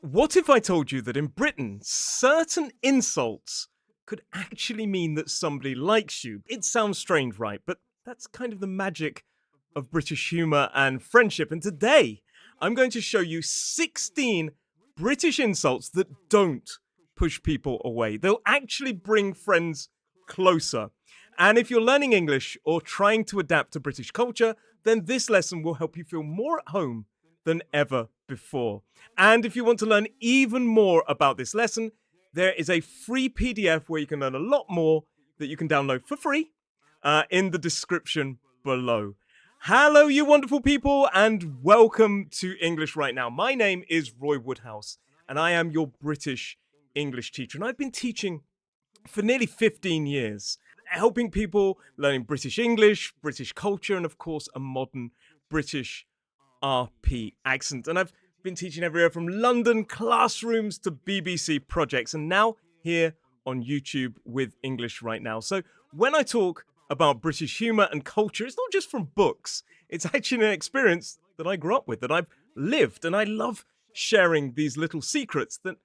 What if I told you that in Britain, certain insults could actually mean that somebody likes you? It sounds strange, right? But that's kind of the magic of British humour and friendship. And today, I'm going to show you 16 British insults that don't push people away. They'll actually bring friends closer. And if you're learning English or trying to adapt to British culture, then this lesson will help you feel more at home than ever before. And if you want to learn even more about this lesson, there is a free PDF where you can learn a lot more that you can download for free in the description below. Hello, you wonderful people, and welcome to English Right Now. My name is Roy Woodhouse, and I am your British English teacher. And I've been teaching for nearly 15 years, helping people learning British English, British culture, and of course, a modern British RP accent. And I've been teaching everywhere from London classrooms to BBC projects, and now here on YouTube with English Right Now. So when I talk about British humour and culture, it's not just from books. It's actually an experience that I grew up with, that I've lived, and I love sharing these little secrets that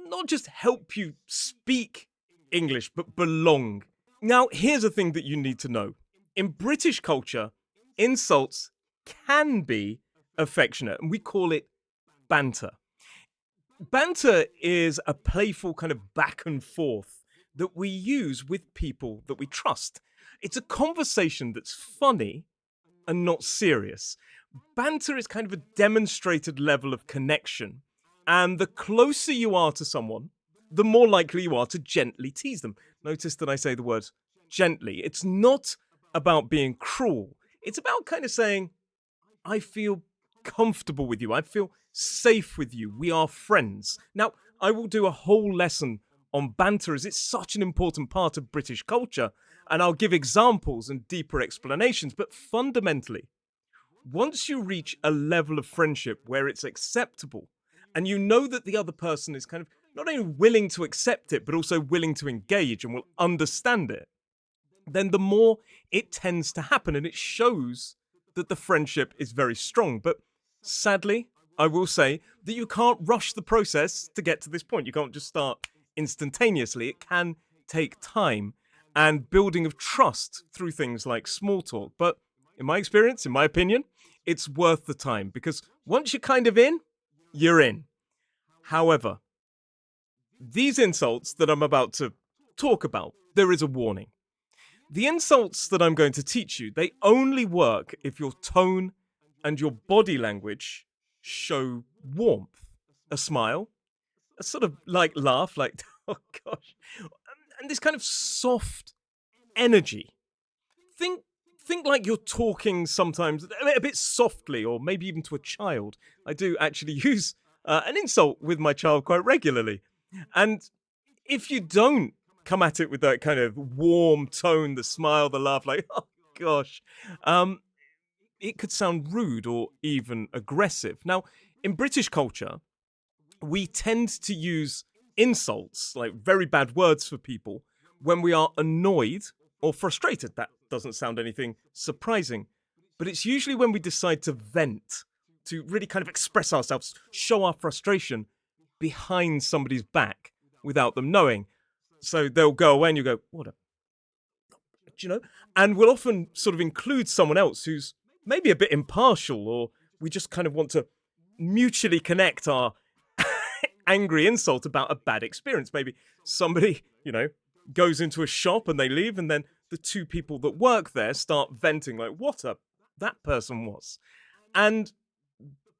not just help you speak English, but belong. Now, here's a thing that you need to know. In British culture, insults can be affectionate, and we call it banter. Banter is a playful kind of back and forth that we use with people that we trust. It's a conversation that's funny and not serious. Banter is kind of a demonstrated level of connection, and the closer you are to someone, the more likely you are to gently tease them. Notice that I say the word gently. It's not about being cruel. It's about kind of saying, I feel comfortable with you. I feel safe with you. We are friends. Now, I will do a whole lesson on banter as it's such an important part of British culture, and I'll give examples and deeper explanations. But fundamentally, once you reach a level of friendship where it's acceptable, and you know that the other person is kind of not only willing to accept it, but also willing to engage and will understand it, then the more it tends to happen, and it shows that the friendship is very strong. But sadly, I will say that you can't rush the process to get to this point. You can't just start instantaneously. It can take time and building of trust through things like small talk. But in my experience, in my opinion, it's worth the time, because once you're kind of in, you're in. However, these insults that I'm about to talk about, there is a warning. The insults that I'm going to teach you, they only work if your tone and your body language show warmth, a smile, a sort of like laugh, like, oh gosh, and this kind of soft energy. Think like you're talking sometimes a bit softly, or maybe even to a child. I do actually use an insult with my child quite regularly. And if you don't come at it with that kind of warm tone, the smile, the laugh, like, oh gosh, it could sound rude or even aggressive. Now, in British culture, we tend to use insults, like very bad words for people, when we are annoyed or frustrated. That doesn't sound anything surprising, but it's usually when we decide to vent, to really kind of express ourselves, show our frustration behind somebody's back without them knowing. So they'll go away and you go, what a, you know? And we'll often sort of include someone else who's maybe a bit impartial, or we just kind of want to mutually connect our angry insult about a bad experience. Maybe somebody, goes into a shop and they leave, and then the two people that work there start venting like, that person was. And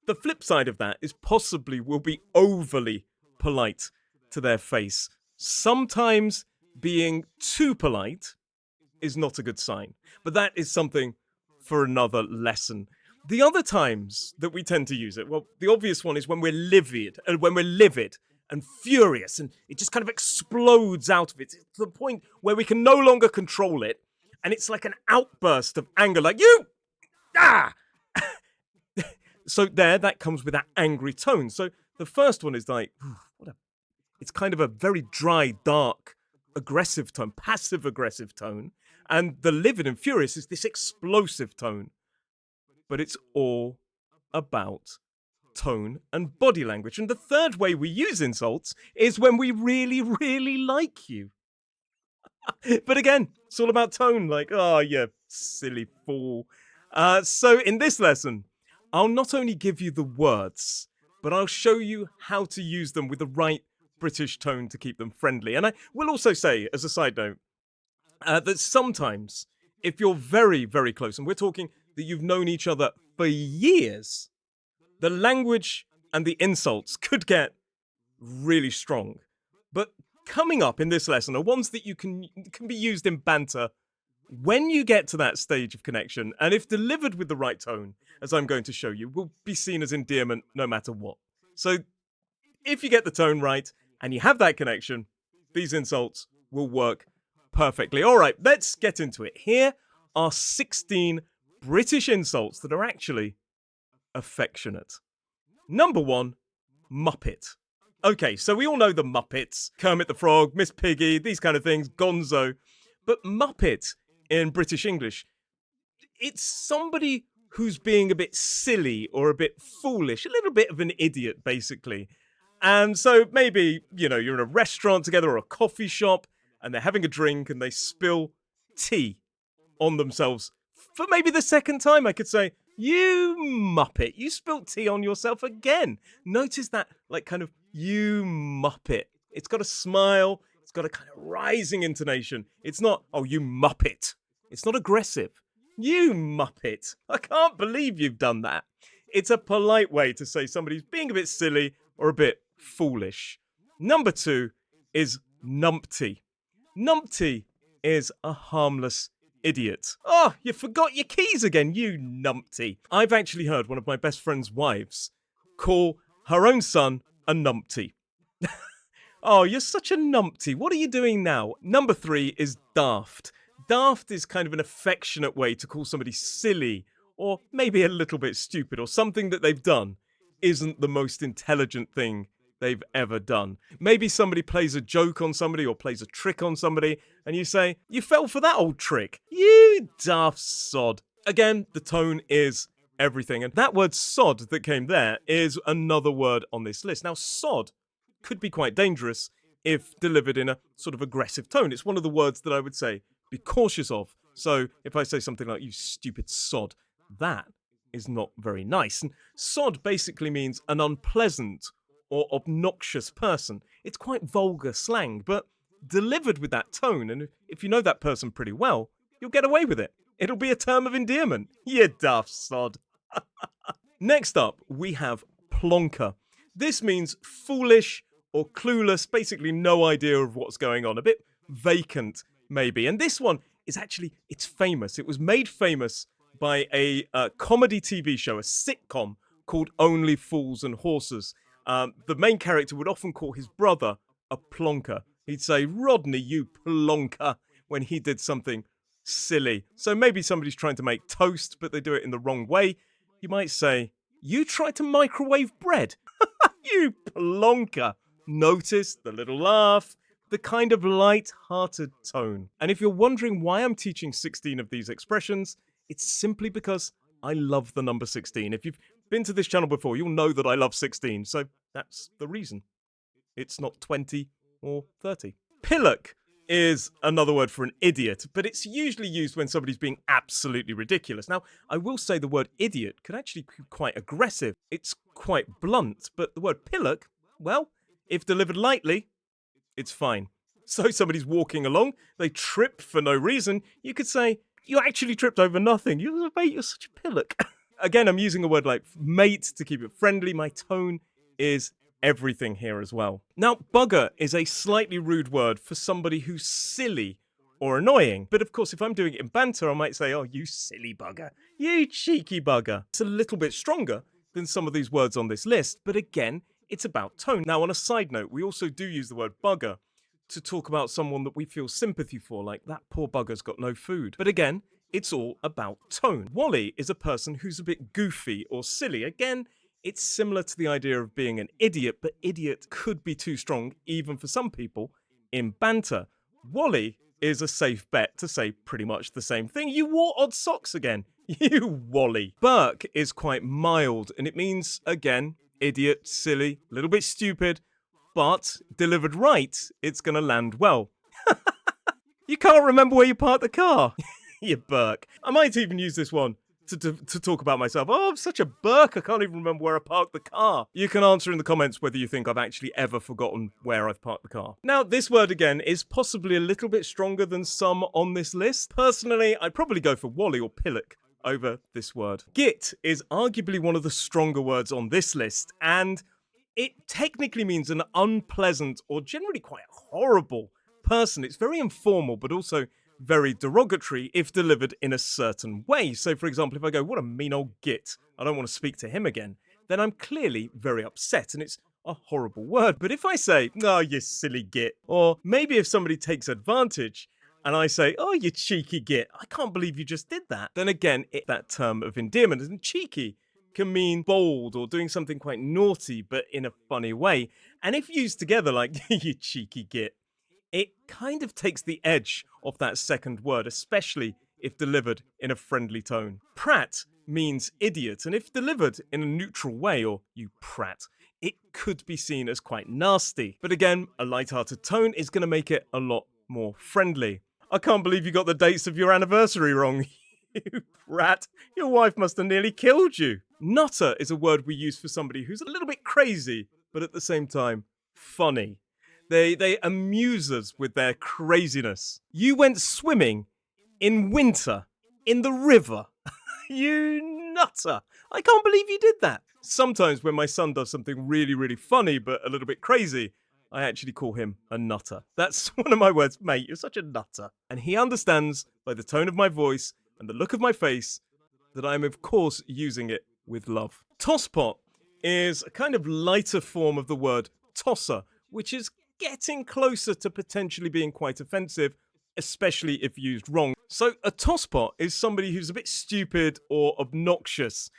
the flip side of that is possibly we'll be overly polite to their face. Sometimes being too polite is not a good sign, but that is something for another lesson. The other times that we tend to use it, well, the obvious one is when we're livid and furious, and it just kind of explodes out of it to the point where we can no longer control it, and it's like an outburst of anger, like, you! Ah! So that comes with that angry tone. So the first one is like, it's kind of a very dry, dark, aggressive tone, passive-aggressive tone, and the livid and furious is this explosive tone. But it's all about tone and body language. And the third way we use insults is when we really, really like you. But again, it's all about tone, like, oh, you silly fool. So in this lesson, I'll not only give you the words, but I'll show you how to use them with the right British tone to keep them friendly. And I will also say, as a side note, that sometimes, if you're very, very close, and we're talking that you've known each other for years, the language and the insults could get really strong. But coming up in this lesson are ones that you can be used in banter when you get to that stage of connection, and if delivered with the right tone, as I'm going to show you, will be seen as endearment no matter what. So if you get the tone right and you have that connection, these insults will work perfectly. All right, let's get into it. Here are 16 British insults that are actually affectionate. Number 1, Muppet. Okay, so we all know the Muppets, Kermit the Frog, Miss Piggy, these kind of things, Gonzo. But Muppet in British English, it's somebody who's being a bit silly or a bit foolish, a little bit of an idiot, basically. And so maybe, you're in a restaurant together or a coffee shop and they're having a drink and they spill tea on themselves. For maybe the second time, I could say, you muppet, you spilt tea on yourself again. Notice that, kind of, you muppet. It's got a smile. It's got a kind of rising intonation. It's not, oh, you muppet. It's not aggressive. You muppet. I can't believe you've done that. It's a polite way to say somebody's being a bit silly or a bit foolish. Number 2 is numpty. Numpty is a harmless idiot. Oh, you forgot your keys again, you numpty. I've actually heard one of my best friend's wives call her own son a numpty. Oh, you're such a numpty. What are you doing now? Number 3 is daft. Daft is kind of an affectionate way to call somebody silly or maybe a little bit stupid, or something that they've done isn't the most intelligent thing they've ever done. Maybe somebody plays a joke on somebody or plays a trick on somebody, and you say, you fell for that old trick. You daft sod. Again, the tone is everything. And that word sod that came there is another word on this list. Now, sod could be quite dangerous if delivered in a sort of aggressive tone. It's one of the words that I would say be cautious of. So if I say something like, you stupid sod, that is not very nice. And sod basically means an unpleasant or obnoxious person. It's quite vulgar slang, but delivered with that tone, and if you know that person pretty well, you'll get away with it. It'll be a term of endearment. You daft sod. Next up, we have plonker. This means foolish or clueless, basically no idea of what's going on, a bit vacant maybe. And this one is actually, it's famous. It was made famous by a comedy TV show, a sitcom called Only Fools and Horses. The main character would often call his brother a plonker. He'd say, Rodney, you plonker, when he did something silly. So maybe somebody's trying to make toast, but they do it in the wrong way. You might say, you tried to microwave bread. You plonker. Notice the little laugh, the kind of light-hearted tone. And if you're wondering why I'm teaching 16 of these expressions, it's simply because I love the number 16. If you've been to this channel before, you'll know that I love 16, so that's the reason. It's not 20 or 30. Pillock is another word for an idiot, but it's usually used when somebody's being absolutely ridiculous. Now, I will say the word idiot could actually be quite aggressive. It's quite blunt, but the word pillock, well, if delivered lightly, it's fine. So somebody's walking along, they trip for no reason, you could say, you actually tripped over nothing. You're such a pillock. Again, I'm using a word like mate to keep it friendly. My tone is everything here as well. Now, bugger is a slightly rude word for somebody who's silly or annoying. But of course, if I'm doing it in banter, I might say, oh, you silly bugger. You cheeky bugger. It's a little bit stronger than some of these words on this list. But again, it's about tone. Now, on a side note, we also do use the word bugger to talk about someone that we feel sympathy for, like that poor bugger's got no food. But again, it's all about tone. Wally is a person who's a bit goofy or silly. Again, it's similar to the idea of being an idiot, but idiot could be too strong, even for some people, in banter. Wally is a safe bet to say pretty much the same thing. You wore odd socks again. You Wally. Burk is quite mild, and it means, again, idiot, silly, a little bit stupid, but delivered right, it's gonna land well. You can't remember where you parked the car. You Burke. I might even use this one to talk about myself. Oh, I'm such a Burke, I can't even remember where I parked the car. You can answer in the comments whether you think I've actually ever forgotten where I've parked the car. Now, this word again is possibly a little bit stronger than some on this list. Personally, I'd probably go for Wally or Pillock over this word. Git is arguably one of the stronger words on this list, and it technically means an unpleasant or generally quite horrible person. It's very informal, but also very derogatory if delivered in a certain way. So, for example, if I go, what a mean old git, I don't want to speak to him again, then I'm clearly very upset, and it's a horrible word. But if I say, oh, you silly git, or maybe if somebody takes advantage, and I say, oh, you cheeky git, I can't believe you just did that, then again, that term of endearment, and cheeky can mean bold or doing something quite naughty, but in a funny way. And if used together like, you cheeky git, it kind of takes the edge off that second word, especially if delivered in a friendly tone. Prat means idiot, and if delivered in a neutral way, or you prat, it could be seen as quite nasty. But again, a light-hearted tone is going to make it a lot more friendly. I can't believe you got the dates of your anniversary wrong. You prat, your wife must have nearly killed you. Nutter is a word we use for somebody who's a little bit crazy, but at the same time, funny. They amuse us with their craziness. You went swimming in winter in the river. You nutter. I can't believe you did that. Sometimes when my son does something really, really funny but a little bit crazy, I actually call him a nutter. That's one of my words. Mate, you're such a nutter. And he understands by the tone of my voice and the look of my face that I'm, of course, using it with love. Tosspot is a kind of lighter form of the word tosser, which is getting closer to potentially being quite offensive, especially if used wrong. So a tosspot is somebody who's a bit stupid or obnoxious.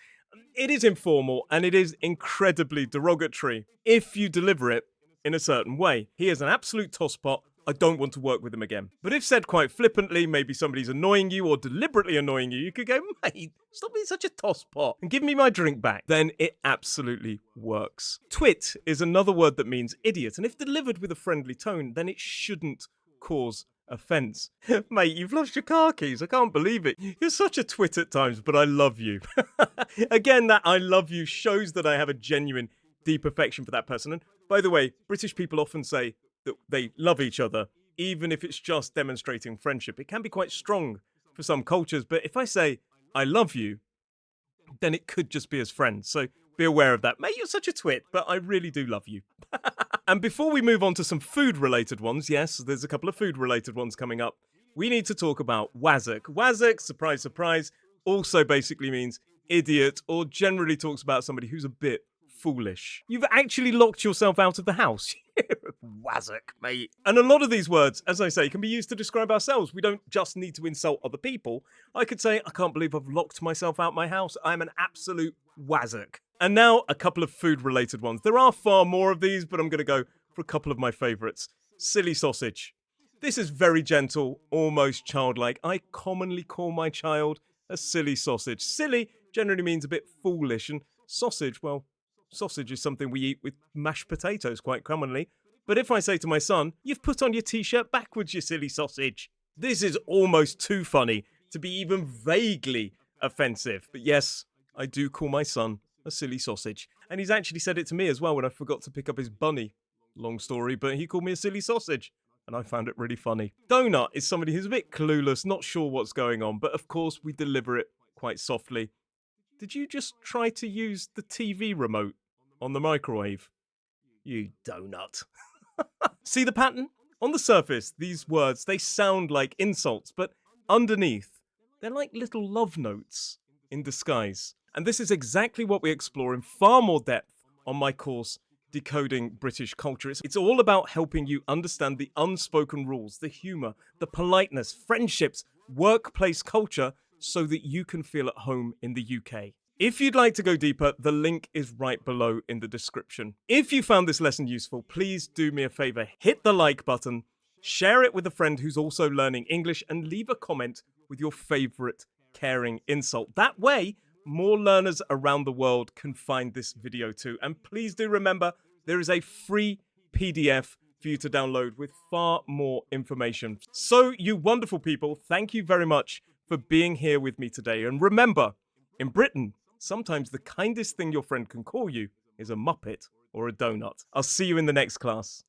It is informal and it is incredibly derogatory if you deliver it in a certain way. He is an absolute tosspot. I don't want to work with him again. But if said quite flippantly, maybe somebody's annoying you or deliberately annoying you, you could go, mate, stop being such a tosspot and give me my drink back. Then it absolutely works. Twit is another word that means idiot, and if delivered with a friendly tone, then it shouldn't cause offence. Mate, you've lost your car keys. I can't believe it. You're such a twit at times, but I love you. Again, that I love you shows that I have a genuine, deep affection for that person. And by the way, British people often say that they love each other, even if it's just demonstrating friendship. It can be quite strong for some cultures, but if I say, I love you, then it could just be as friends. So be aware of that. Mate, you're such a twit, but I really do love you. And before we move on to some food-related ones, yes, there's a couple of food-related ones coming up, we need to talk about wazzock. Wazzock, surprise, surprise, also basically means idiot, or generally talks about somebody who's a bit foolish. You've actually locked yourself out of the house. Wazzock, mate. And a lot of these words, as I say, can be used to describe ourselves. We don't just need to insult other people. I could say, I can't believe I've locked myself out my house. I'm an absolute wazzock. And now a couple of food-related ones. There are far more of these, but I'm going to go for a couple of my favourites. Silly sausage. This is very gentle, almost childlike. I commonly call my child a silly sausage. Silly generally means a bit foolish, and sausage, well, sausage is something we eat with mashed potatoes quite commonly. But if I say to my son, you've put on your t-shirt backwards, you silly sausage. This is almost too funny to be even vaguely offensive. But yes, I do call my son a silly sausage. And he's actually said it to me as well when I forgot to pick up his bunny. Long story, but he called me a silly sausage. And I found it really funny. Donut is somebody who's a bit clueless, not sure what's going on, but of course we deliver it quite softly. Did you just try to use the TV remote on the microwave? You donut. See the pattern? On the surface, these words, they sound like insults, but underneath, they're like little love notes in disguise. And this is exactly what we explore in far more depth on my course, Decoding British Culture. It's all about helping you understand the unspoken rules, the humour, the politeness, friendships, workplace culture, so that you can feel at home in the UK. If you'd like to go deeper, the link is right below in the description. If you found this lesson useful, please do me a favour, hit the like button, share it with a friend who's also learning English, and leave a comment with your favourite caring insult. That way, more learners around the world can find this video too. And please do remember, there is a free PDF for you to download with far more information. So, you wonderful people, thank you very much for being here with me today. And remember, in Britain, sometimes the kindest thing your friend can call you is a muppet or a donut. I'll see you in the next class.